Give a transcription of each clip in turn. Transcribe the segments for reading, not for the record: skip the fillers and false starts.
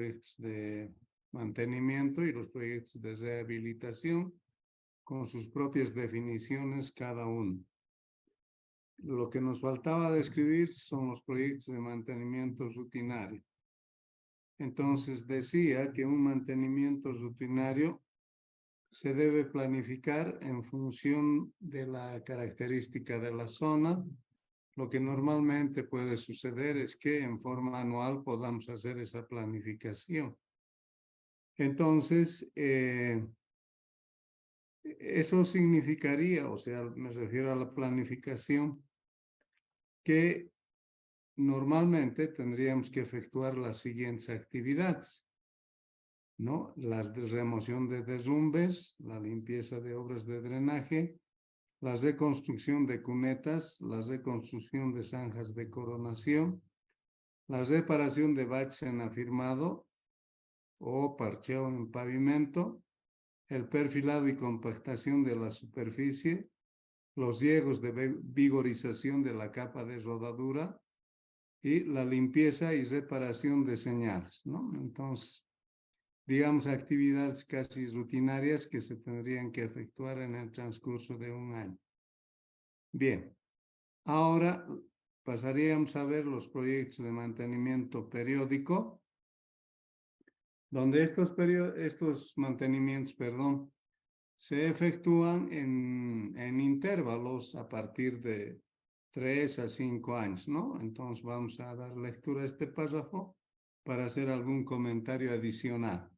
proyectos de mantenimiento y los proyectos de rehabilitación con sus propias definiciones cada uno. Lo que nos faltaba describir son los proyectos de mantenimiento rutinario. Entonces decía que un mantenimiento rutinario se debe planificar en función de la característica de la zona. Lo que normalmente puede suceder es que en forma anual podamos hacer esa planificación. Entonces, eso significaría, o sea, me refiero a la planificación, que normalmente tendríamos que efectuar las siguientes actividades, ¿no? La remoción de derrumbes, la limpieza de obras de drenaje, la reconstrucción de cunetas, la reconstrucción de zanjas de coronación, la reparación de baches en afirmado o parcheo en pavimento, el perfilado y compactación de la superficie, los riegos de vigorización de la capa de rodadura y la limpieza y reparación de señales, ¿no? Entonces, digamos, actividades casi rutinarias que se tendrían que efectuar en el transcurso de un año. Bien, ahora pasaríamos a ver los proyectos de mantenimiento periódico, donde estos mantenimientos, se efectúan en intervalos a partir de 3 a 5 años, ¿no? Entonces vamos a dar lectura a este párrafo para hacer algún comentario adicional.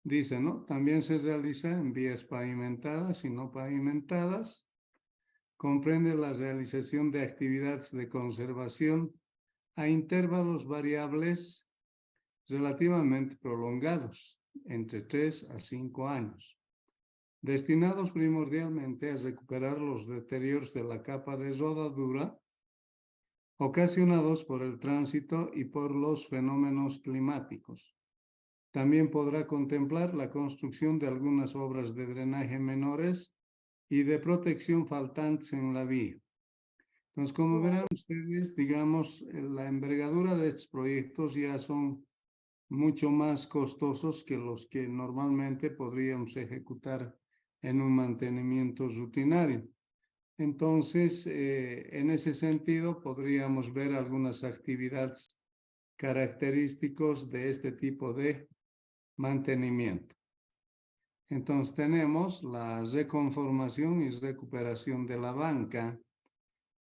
Dice, ¿no? También se realiza en vías pavimentadas y no pavimentadas. Comprende la realización de actividades de conservación a intervalos variables relativamente prolongados, entre 3 a 5 años, destinados primordialmente a recuperar los deterioros de la capa de rodadura ocasionados por el tránsito y por los fenómenos climáticos. También podrá contemplar la construcción de algunas obras de drenaje menores y de protección faltantes en la vía. Entonces, como verán ustedes, digamos, la envergadura de estos proyectos ya son mucho más costosos que los que normalmente podríamos ejecutar en un mantenimiento rutinario. Entonces, en ese sentido, podríamos ver algunas actividades características de este tipo de mantenimiento. Entonces, tenemos la reconformación y recuperación de la banca.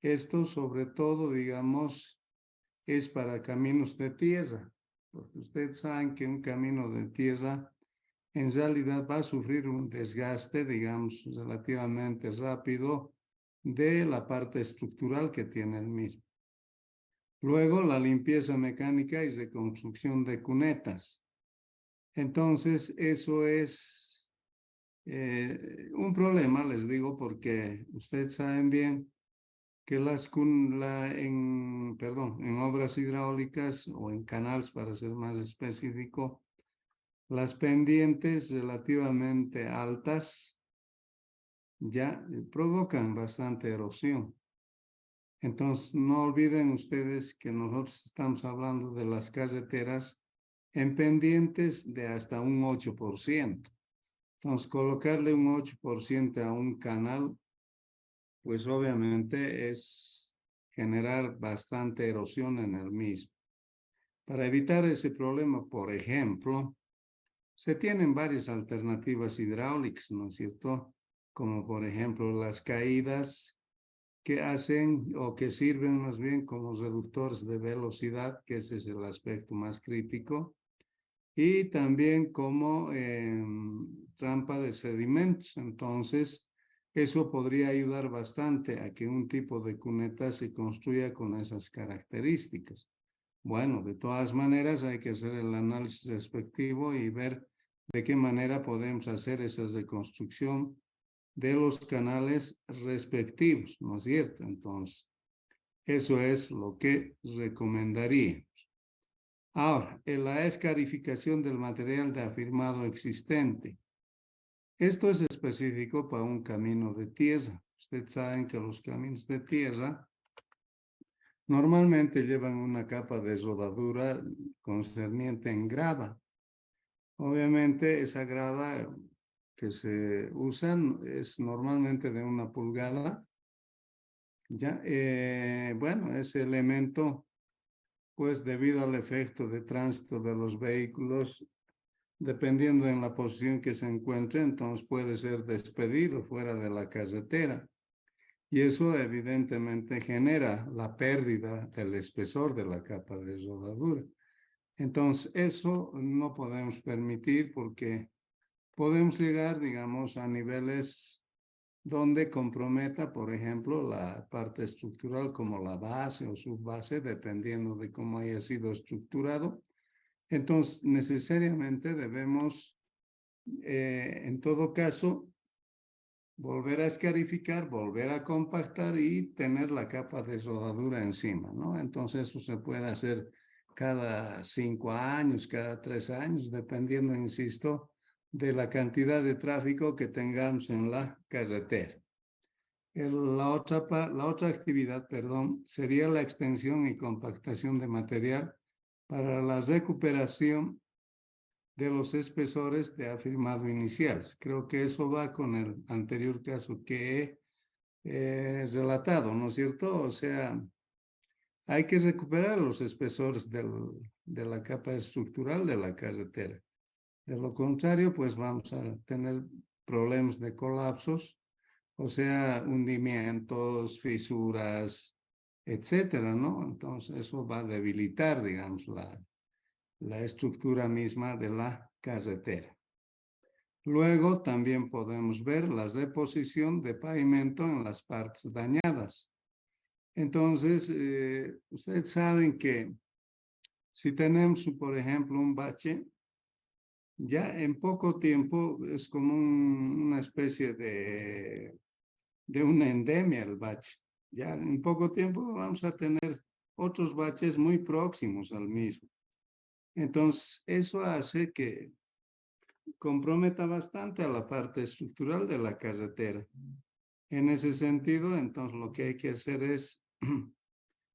Esto, sobre todo, digamos, es para caminos de tierra, porque ustedes saben que un camino de tierra en realidad va a sufrir un desgaste, digamos, relativamente rápido de la parte estructural que tiene el mismo. Luego, la limpieza mecánica y reconstrucción de cunetas. Entonces, eso es un problema, les digo, porque ustedes saben bien que en obras hidráulicas o en canales, para ser más específico, las pendientes relativamente altas ya provocan bastante erosión. Entonces, no olviden ustedes que nosotros estamos hablando de las carreteras en pendientes de hasta un 8%. Entonces, colocarle un 8% a un canal, pues obviamente es generar bastante erosión en el mismo. Para evitar ese problema, por ejemplo, se tienen varias alternativas hidráulicas, ¿no es cierto? Como por ejemplo las caídas que hacen o que sirven más bien como reductores de velocidad, que ese es el aspecto más crítico, y también como trampa de sedimentos. Entonces, eso podría ayudar bastante a que un tipo de cuneta se construya con esas características. Bueno, de todas maneras hay que hacer el análisis respectivo y ver de qué manera podemos hacer esa reconstrucción de los canales respectivos, ¿no es cierto? Entonces, eso es lo que recomendaría. Ahora, la escarificación del material de afirmado existente. Esto es específico para un camino de tierra. Ustedes saben que los caminos de tierra normalmente llevan una capa de rodadura concerniente en grava. Obviamente esa grava que se usan es normalmente de 1 pulgada. Ya, bueno, ese elemento, pues debido al efecto de tránsito de los vehículos, dependiendo en la posición que se encuentre, entonces puede ser despedido fuera de la carretera. Y eso evidentemente genera la pérdida del espesor de la capa de rodadura. Entonces, eso no podemos permitir porque podemos llegar, digamos, a niveles donde comprometa, por ejemplo, la parte estructural como la base o subbase, dependiendo de cómo haya sido estructurado. Entonces, necesariamente debemos, en todo caso, volver a escarificar, volver a compactar y tener la capa de rodadura encima, ¿no? Entonces, eso se puede hacer cada 5 años, cada 3 años, dependiendo, insisto, de la cantidad de tráfico que tengamos en la carretera. La otra actividad, perdón, sería la extensión y compactación de material para la recuperación de los espesores de afirmado iniciales. Creo que eso va con el anterior caso que he relatado, ¿no es cierto? O sea, hay que recuperar los espesores de la capa estructural de la carretera. De lo contrario, pues vamos a tener problemas de colapsos, o sea, hundimientos, fisuras, etcétera, ¿no? Entonces, eso va a debilitar, digamos, la estructura misma de la carretera. Luego también podemos ver la reposición de pavimento en las partes dañadas. Entonces, ustedes saben que si tenemos, por ejemplo, un bache, ya en poco tiempo es como una especie de una endemia el bache. Ya en poco tiempo vamos a tener otros baches muy próximos al mismo. Entonces, eso hace que comprometa bastante a la parte estructural de la carretera. En ese sentido, entonces lo que hay que hacer es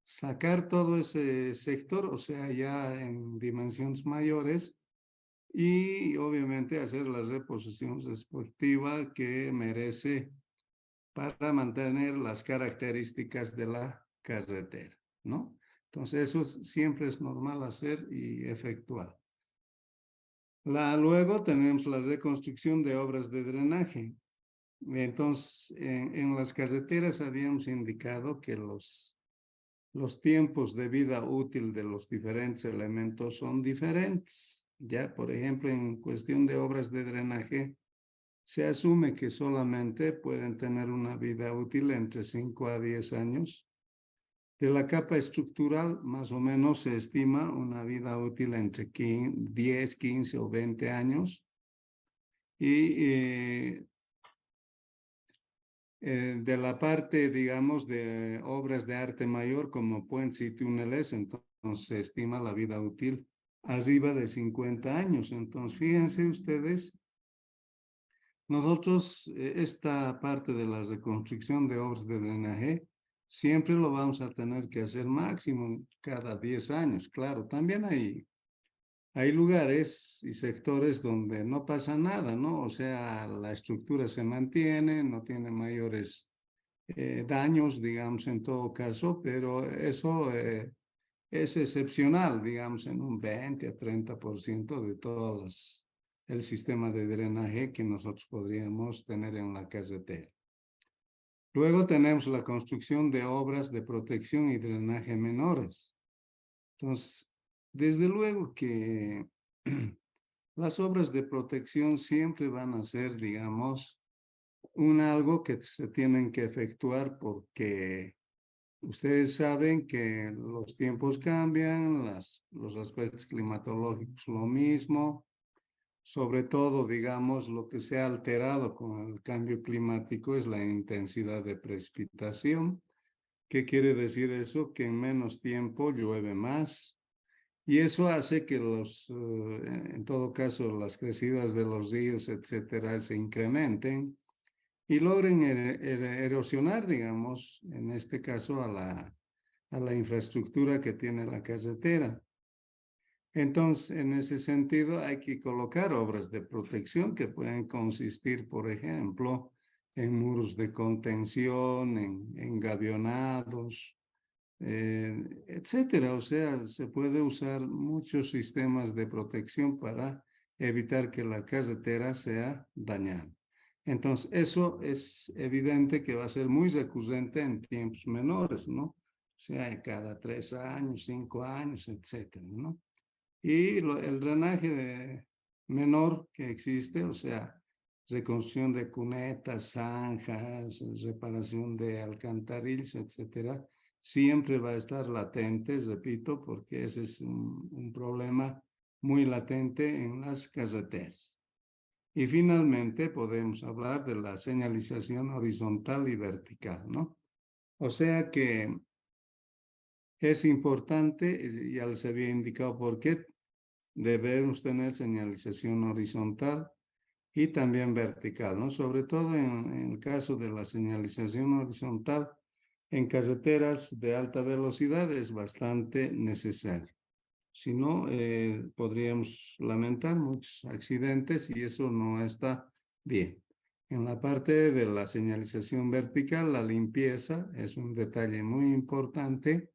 sacar todo ese sector, o sea, ya en dimensiones mayores, y obviamente hacer la reposición respectiva que merece para mantener las características de la carretera, ¿no? Entonces, eso siempre es normal hacer y efectuar. Luego tenemos la reconstrucción de obras de drenaje. Entonces, en las carreteras habíamos indicado que los tiempos de vida útil de los diferentes elementos son diferentes. Ya, por ejemplo, en cuestión de obras de drenaje, se asume que solamente pueden tener una vida útil entre 5 a 10 años. De la capa estructural, más o menos se estima una vida útil entre 10, 15 o 20 años. Y de la parte, digamos, de obras de arte mayor como puentes y túneles, entonces se estima la vida útil arriba de 50 años. Entonces, fíjense ustedes, nosotros esta parte de la reconstrucción de obras de drenaje siempre lo vamos a tener que hacer máximo cada 10 años. Claro, también hay lugares y sectores donde no pasa nada, ¿no? O sea, la estructura se mantiene, no tiene mayores daños, digamos, en todo caso, pero eso es excepcional, digamos, en un 20 a 30% de todos el sistema de drenaje que nosotros podríamos tener en la carretera. Luego tenemos la construcción de obras de protección y drenaje menores. Entonces, desde luego que las obras de protección siempre van a ser, digamos, algo que se tienen que efectuar porque ustedes saben que los tiempos cambian, los aspectos climatológicos lo mismo, sobre todo, digamos, lo que se ha alterado con el cambio climático es la intensidad de precipitación. ¿Qué quiere decir eso? Que en menos tiempo llueve más. Y eso hace que en todo caso, las crecidas de los ríos, etcétera, se incrementen y logren erosionar, digamos, en este caso a la infraestructura que tiene la carretera. Entonces, en ese sentido, hay que colocar obras de protección que pueden consistir, por ejemplo, en muros de contención, en gavionados, etcétera. O sea, se puede usar muchos sistemas de protección para evitar que la carretera sea dañada. Entonces, eso es evidente que va a ser muy recurrente en tiempos menores, ¿no? O sea, cada 3 años, 5 años, etcétera, ¿no? Y el drenaje menor que existe, o sea, reconstrucción de cunetas, zanjas, reparación de alcantarillas, etcétera, siempre va a estar latente, repito, porque ese es un problema muy latente en las carreteras. Y finalmente podemos hablar de la señalización horizontal y vertical, ¿no? O sea que es importante, ya les había indicado por qué, debemos tener señalización horizontal y también vertical, ¿no? Sobre todo en el caso de la señalización horizontal, en carreteras de alta velocidad es bastante necesario. Si no, podríamos lamentar muchos accidentes y eso no está bien. En la parte de la señalización vertical, la limpieza es un detalle muy importante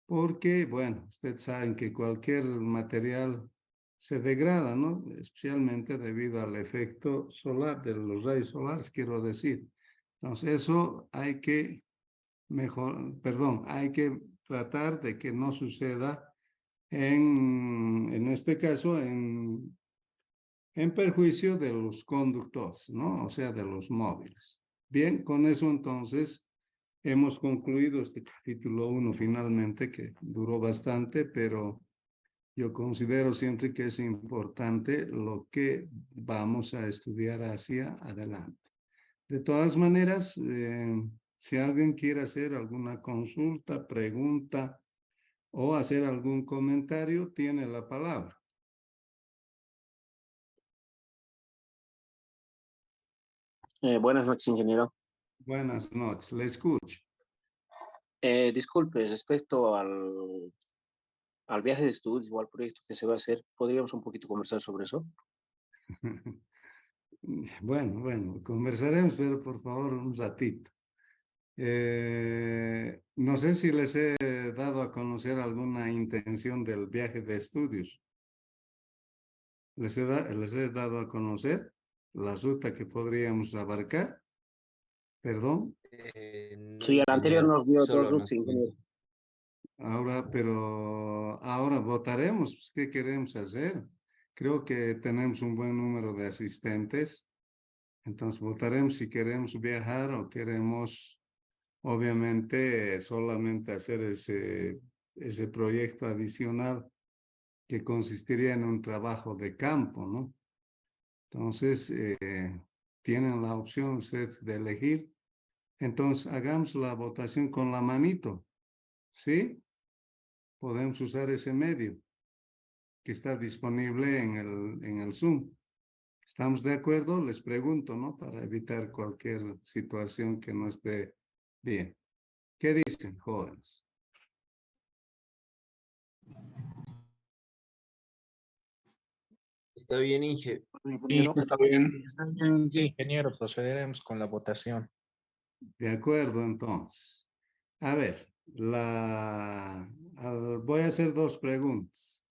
porque, bueno, ustedes saben que cualquier material se degrada, ¿no? Especialmente debido al efecto solar, de los rayos solares, quiero decir. Entonces, eso hay que hay que tratar de que no suceda en este caso, en perjuicio de los conductores, ¿no? O sea, de los móviles. Bien, con eso entonces hemos concluido este capítulo 1 finalmente, que duró bastante, pero yo considero siempre que es importante lo que vamos a estudiar hacia adelante. De todas maneras, si alguien quiere hacer alguna consulta, pregunta o hacer algún comentario, tiene la palabra. Buenas noches, ingeniero. Buenas noches, le escucho. Disculpe, respecto al viaje de estudios o al proyecto que se va a hacer, ¿podríamos un poquito conversar sobre eso? Bueno, conversaremos, pero por favor un ratito. No sé si les he dado a conocer alguna intención del viaje de estudios. Les he dado a conocer la ruta que podríamos abarcar. Perdón. No, Sí, al anterior ingeniero, nos dio dos solo routes, nos ingeniero. Pero ahora votaremos. Pues, ¿qué queremos hacer? Creo que tenemos un buen número de asistentes. Entonces votaremos si queremos viajar o queremos, obviamente, solamente hacer ese proyecto adicional que consistiría en un trabajo de campo, ¿no? Entonces, tienen la opción ustedes de elegir. Entonces, hagamos la votación con la manito, ¿sí? Podemos usar ese medio que está disponible en el Zoom. ¿Estamos de acuerdo? Les pregunto, ¿no? Para evitar cualquier situación que no esté bien. ¿Qué dicen, jóvenes? está bien, Inge. Sí, Ingeniero. está bien. Está bien, Sí, ingeniero, procederemos con la votación. De acuerdo, entonces. A ver, voy a hacer dos preguntas.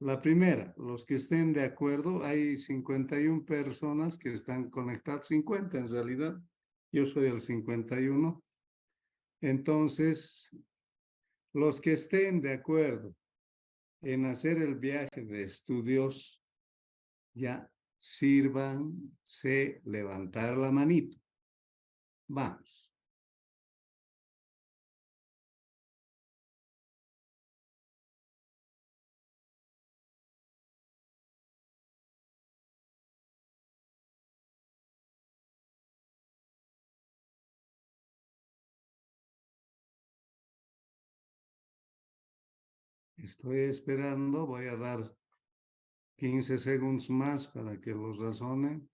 La primera, los que estén de acuerdo, hay 51 personas que están conectadas, 50 en realidad. Yo soy el 51. Entonces, los que estén de acuerdo en hacer el viaje de estudios, ya sírvanse levantar la manito. Vamos. Estoy esperando, voy a dar 15 segundos más para que los razonen.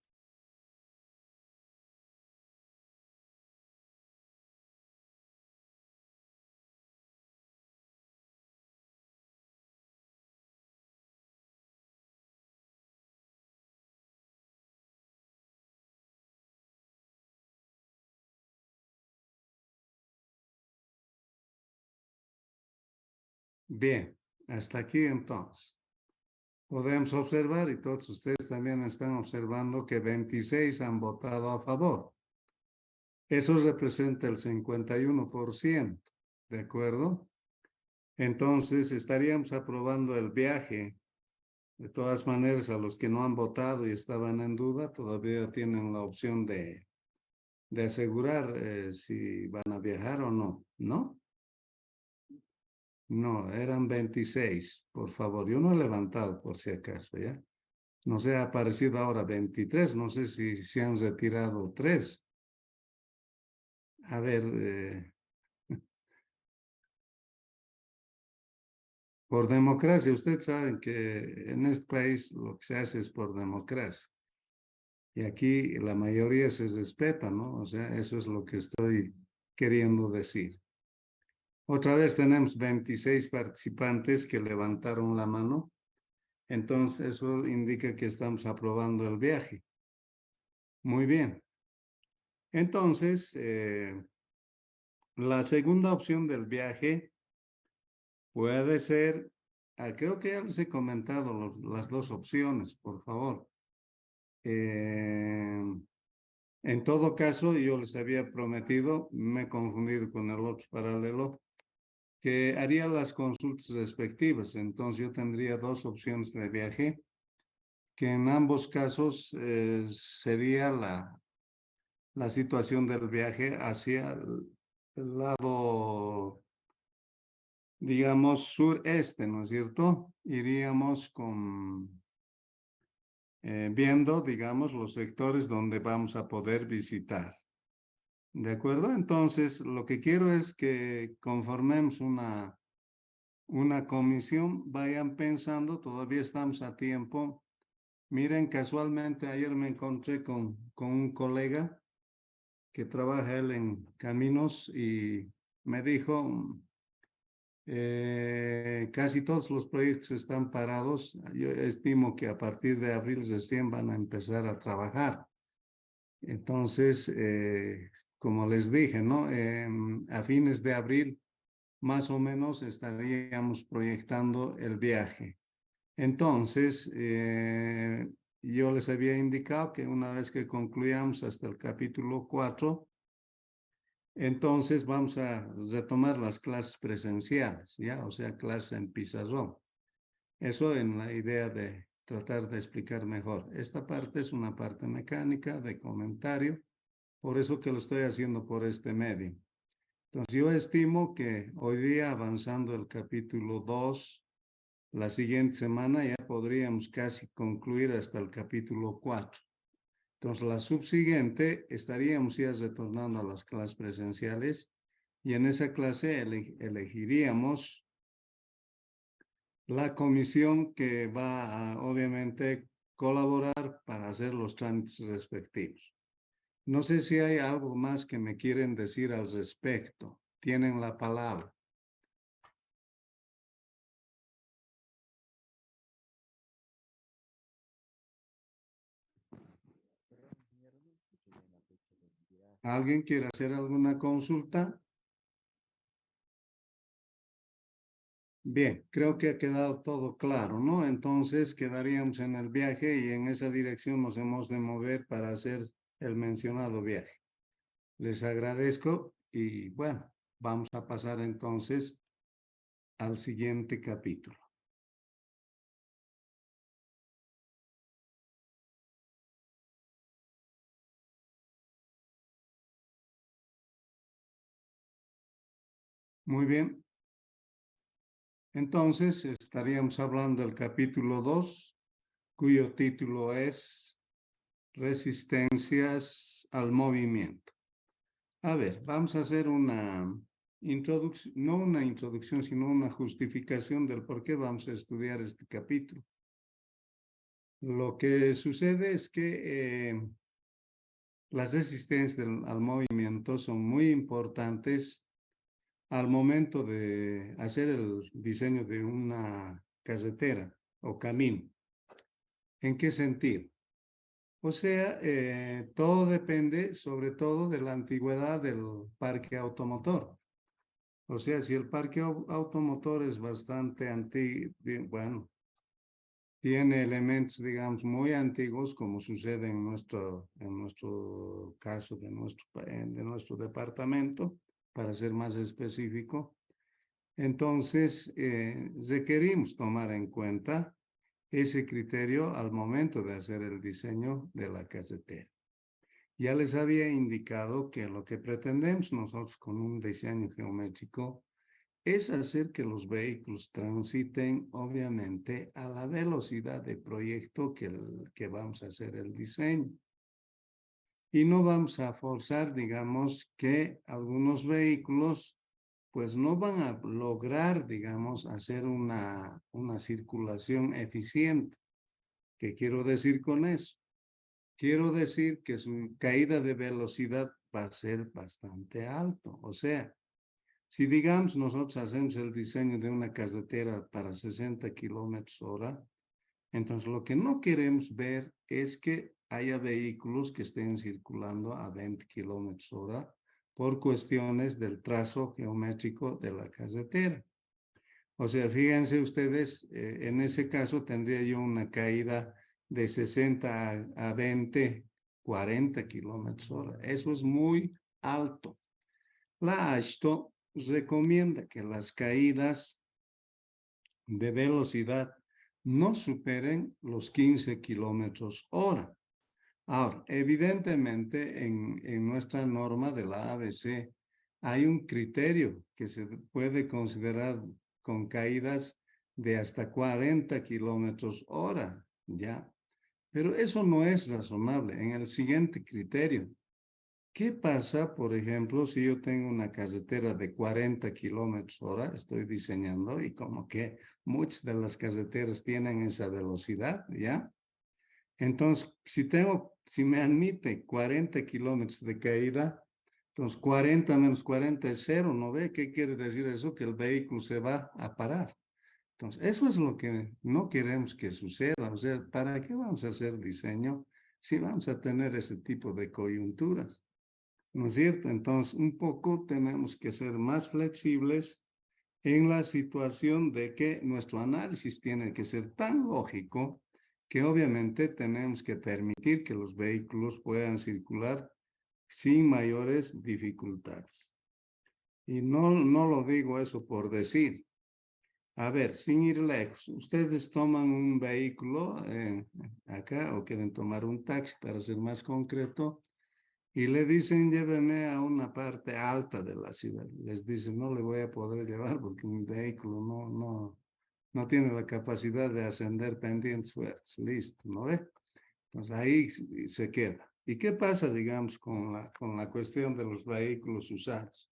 Bien, hasta aquí entonces. Podemos observar, y todos ustedes también están observando, que 26 han votado a favor. Eso representa el 51%, ¿de acuerdo? Entonces, estaríamos aprobando el viaje. De todas maneras, a los que no han votado y estaban en duda, todavía tienen la opción de asegurar si van a viajar o no, ¿no? No, eran 26, por favor. Yo no he levantado por si acaso, ¿ya? No sé, ha aparecido ahora 23, no sé si se han retirado 3. A ver, por democracia, ustedes saben que en este país lo que se hace es por democracia. Y aquí la mayoría se respeta, ¿no? O sea, eso es lo que estoy queriendo decir. Otra vez tenemos 26 participantes que levantaron la mano. Entonces, eso indica que estamos aprobando el viaje. Muy bien. Entonces, la segunda opción del viaje puede ser, creo que ya les he comentado las dos opciones, por favor. En todo caso, yo les había prometido, me he confundido con el otro paralelo, que haría las consultas respectivas. Entonces, yo tendría dos opciones de viaje, que en ambos casos sería la situación del viaje hacia el lado, digamos, sureste, ¿no es cierto? Iríamos viendo, digamos, los sectores donde vamos a poder visitar. ¿De acuerdo? Entonces, lo que quiero es que conformemos una comisión, vayan pensando, todavía estamos a tiempo. Miren, casualmente ayer me encontré con un colega que trabaja él en caminos y me dijo, casi todos los proyectos están parados. Yo estimo que a partir de abril recién van a empezar a trabajar. Entonces, como les dije, ¿no? A fines de abril, más o menos, estaríamos proyectando el viaje. Entonces, yo les había indicado que una vez que concluyamos hasta el capítulo 4, entonces vamos a retomar las clases presenciales, ¿ya? O sea, clases en pizarrón. Eso en la idea de tratar de explicar mejor. Esta parte es una parte mecánica de comentario, por eso que lo estoy haciendo por este medio. Entonces, yo estimo que hoy día, avanzando el capítulo 2, la siguiente semana ya podríamos casi concluir hasta el capítulo 4. Entonces, la subsiguiente estaríamos ya retornando a las clases presenciales y en esa clase elegiríamos la comisión que va a, obviamente, colaborar para hacer los trámites respectivos. No sé si hay algo más que me quieren decir al respecto. Tienen la palabra. ¿Alguien quiere hacer alguna consulta? Bien, creo que ha quedado todo claro, ¿no? Entonces quedaríamos en el viaje y en esa dirección nos hemos de mover para hacer el mencionado viaje. Les agradezco y bueno, vamos a pasar entonces al siguiente capítulo. Muy bien. Entonces estaríamos hablando del capítulo 2, cuyo título es Resistencias al movimiento. A ver, vamos a hacer una introducción, no una introducción, sino una justificación del por qué vamos a estudiar este capítulo. Lo que sucede es que las resistencias al movimiento son muy importantes al momento de hacer el diseño de una carretera o camino. ¿En qué sentido? O sea, todo depende sobre todo de la antigüedad del parque automotor. O sea, si el parque automotor es bastante antiguo, bueno, tiene elementos, digamos, muy antiguos, como sucede en nuestro caso de nuestro departamento, para ser más específico. Entonces, requerimos tomar en cuenta ese criterio al momento de hacer el diseño de la carretera. Ya les había indicado que lo que pretendemos nosotros con un diseño geométrico es hacer que los vehículos transiten, obviamente, a la velocidad de proyecto que vamos a hacer el diseño. Y no vamos a forzar, digamos, que algunos vehículos pues no van a lograr, digamos, hacer una circulación eficiente. ¿Qué quiero decir con eso? Quiero decir que su caída de velocidad va a ser bastante alto. O sea, si digamos nosotros hacemos el diseño de una carretera para 60 kilómetros hora, entonces lo que no queremos ver es que haya vehículos que estén circulando a 20 kilómetros hora por cuestiones del trazo geométrico de la carretera. O sea, fíjense ustedes, en ese caso tendría yo una caída de 60 a 20, 40 kilómetros hora. Eso es muy alto. La AASHTO recomienda que las caídas de velocidad no superen los 15 kilómetros hora. Ahora, evidentemente en nuestra norma de la ABC hay un criterio que se puede considerar con caídas de hasta 40 kilómetros hora, ¿ya? Pero eso no es razonable. En el siguiente criterio, ¿qué pasa, por ejemplo, si yo tengo una carretera de 40 kilómetros hora, estoy diseñando y como que muchas de las carreteras tienen esa velocidad, ¿ya? Entonces, si me admite 40 kilómetros de caída, entonces 40 menos 40 es cero, ¿no ve? ¿Qué quiere decir eso? Que el vehículo se va a parar. Entonces, eso es lo que no queremos que suceda. O sea, ¿para qué vamos a hacer diseño si vamos a tener ese tipo de coyunturas? ¿No es cierto? Entonces, un poco tenemos que ser más flexibles en la situación de que nuestro análisis tiene que ser tan lógico que obviamente tenemos que permitir que los vehículos puedan circular sin mayores dificultades. Y no lo digo eso por decir. A ver, sin ir lejos, ustedes toman un vehículo acá o quieren tomar un taxi para ser más concreto y le dicen lléveme a una parte alta de la ciudad. Les dicen no le voy a poder llevar porque mi vehículo no tiene la capacidad de ascender pendientes fuertes. Listo, ¿no ve? Entonces ahí se queda. ¿Y qué pasa, digamos, con la cuestión de los vehículos usados?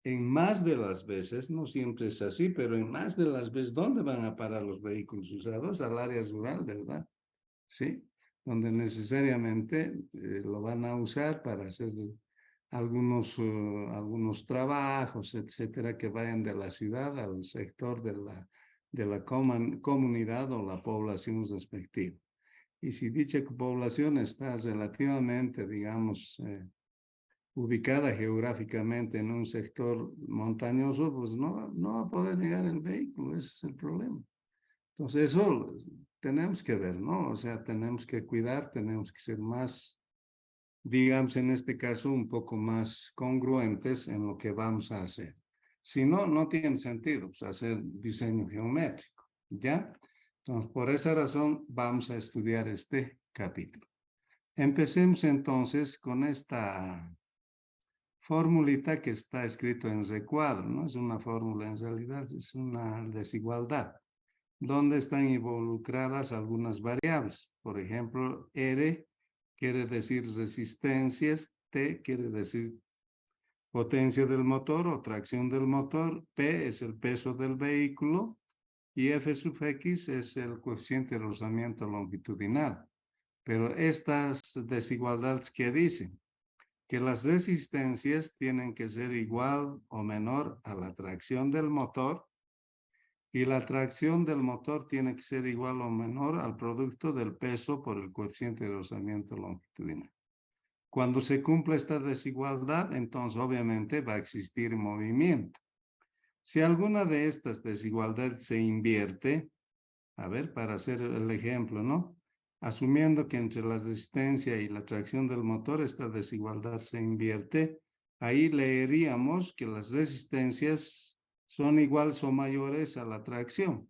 En más de las veces, no siempre es así, pero en más de las veces, ¿dónde van a parar los vehículos usados? Al área rural, ¿verdad? Sí, donde necesariamente lo van a usar para hacer algunos trabajos, etcétera, que vayan de la ciudad al sector de la comunidad o la población respectiva. Y si dicha población está relativamente, digamos, ubicada geográficamente en un sector montañoso, pues no va a poder llegar el vehículo, ese es el problema. Entonces eso tenemos que ver, ¿no? O sea, tenemos que cuidar, tenemos que ser más, digamos en este caso, un poco más congruentes en lo que vamos a hacer. Si no, no tiene sentido pues, hacer diseño geométrico, ¿ya? Entonces, por esa razón vamos a estudiar este capítulo. Empecemos entonces con esta formulita que está escrito en recuadro, ¿no? Es una fórmula en realidad, es una desigualdad, donde están involucradas algunas variables. Por ejemplo, R quiere decir resistencias, T quiere decir potencia del motor o tracción del motor, P es el peso del vehículo y F sub X es el coeficiente de rozamiento longitudinal. Pero estas desigualdades que dicen que las resistencias tienen que ser igual o menor a la tracción del motor y la tracción del motor tiene que ser igual o menor al producto del peso por el coeficiente de rozamiento longitudinal. Cuando se cumpla esta desigualdad, entonces obviamente va a existir movimiento. Si alguna de estas desigualdades se invierte, a ver, para hacer el ejemplo, ¿no? Asumiendo que entre la resistencia y la tracción del motor esta desigualdad se invierte, ahí leeríamos que las resistencias son iguales o mayores a la tracción.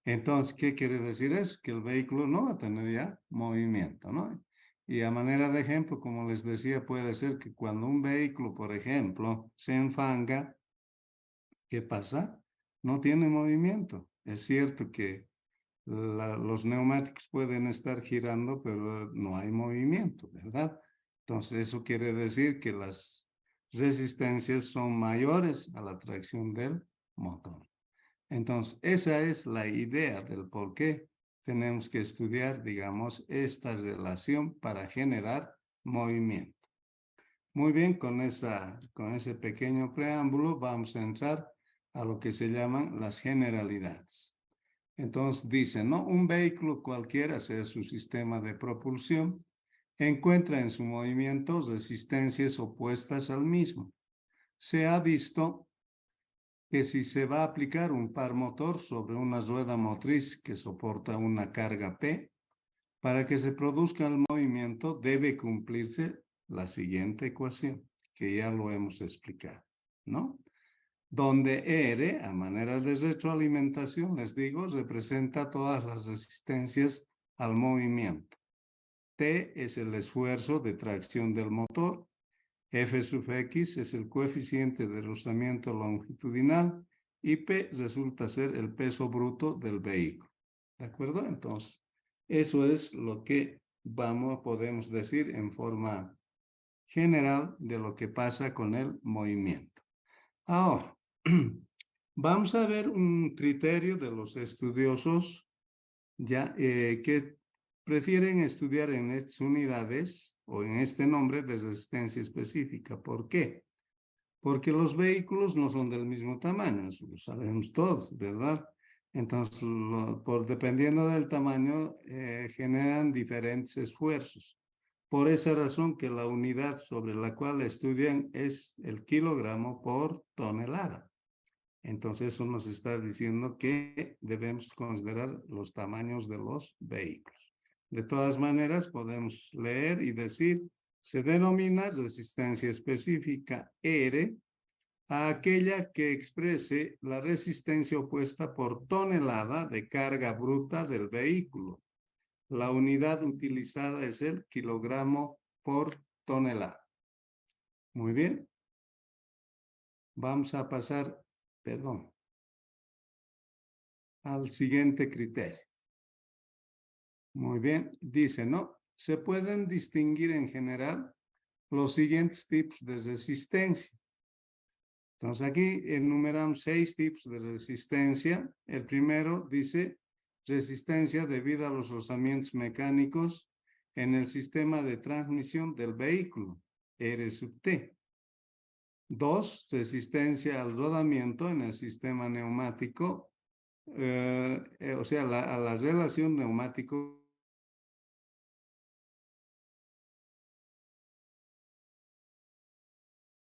Entonces, ¿qué quiere decir eso? Que el vehículo no va a tener ya movimiento, ¿no? Y a manera de ejemplo, como les decía, puede ser que cuando un vehículo, por ejemplo, se enfanga, ¿qué pasa? No tiene movimiento. Es cierto que los neumáticos pueden estar girando, pero no hay movimiento, ¿verdad? Entonces, eso quiere decir que las resistencias son mayores a la tracción del motor. Entonces, esa es la idea del por qué tenemos que estudiar, digamos, esta relación para generar movimiento. Muy bien, con ese pequeño preámbulo vamos a entrar a lo que se llaman las generalidades. Entonces dice, ¿no? Un vehículo cualquiera, sea su sistema de propulsión, encuentra en su movimiento resistencias opuestas al mismo. Se ha visto que si se va a aplicar un par motor sobre una rueda motriz que soporta una carga P, para que se produzca el movimiento debe cumplirse la siguiente ecuación, que ya lo hemos explicado, ¿no? Donde R, a manera de retroalimentación, les digo, representa todas las resistencias al movimiento. T es el esfuerzo de tracción del motor. F sub X es el coeficiente de rozamiento longitudinal y P resulta ser el peso bruto del vehículo. ¿De acuerdo? Entonces, eso es lo que podemos decir en forma general de lo que pasa con el movimiento. Ahora, vamos a ver un criterio de los estudiosos ya que prefieren estudiar en estas unidades o en este nombre de resistencia específica. ¿Por qué? Porque los vehículos no son del mismo tamaño, eso lo sabemos todos, ¿verdad? Entonces, dependiendo del tamaño, generan diferentes esfuerzos. Por esa razón que la unidad sobre la cual estudian es el kilogramo por tonelada. Entonces, eso nos está diciendo que debemos considerar los tamaños de los vehículos. De todas maneras, podemos leer y decir, se denomina resistencia específica R a aquella que exprese la resistencia opuesta por tonelada de carga bruta del vehículo. La unidad utilizada es el kilogramo por tonelada. Muy bien. Vamos a pasar, al siguiente criterio. Muy bien, dice, ¿no? Se pueden distinguir en general los siguientes tipos de resistencia. Entonces aquí enumeramos 6 tipos de resistencia. El primero dice resistencia debido a los rozamientos mecánicos en el sistema de transmisión del vehículo, R sub T. 2, resistencia al rodamiento en el sistema neumático, o sea, a la relación neumático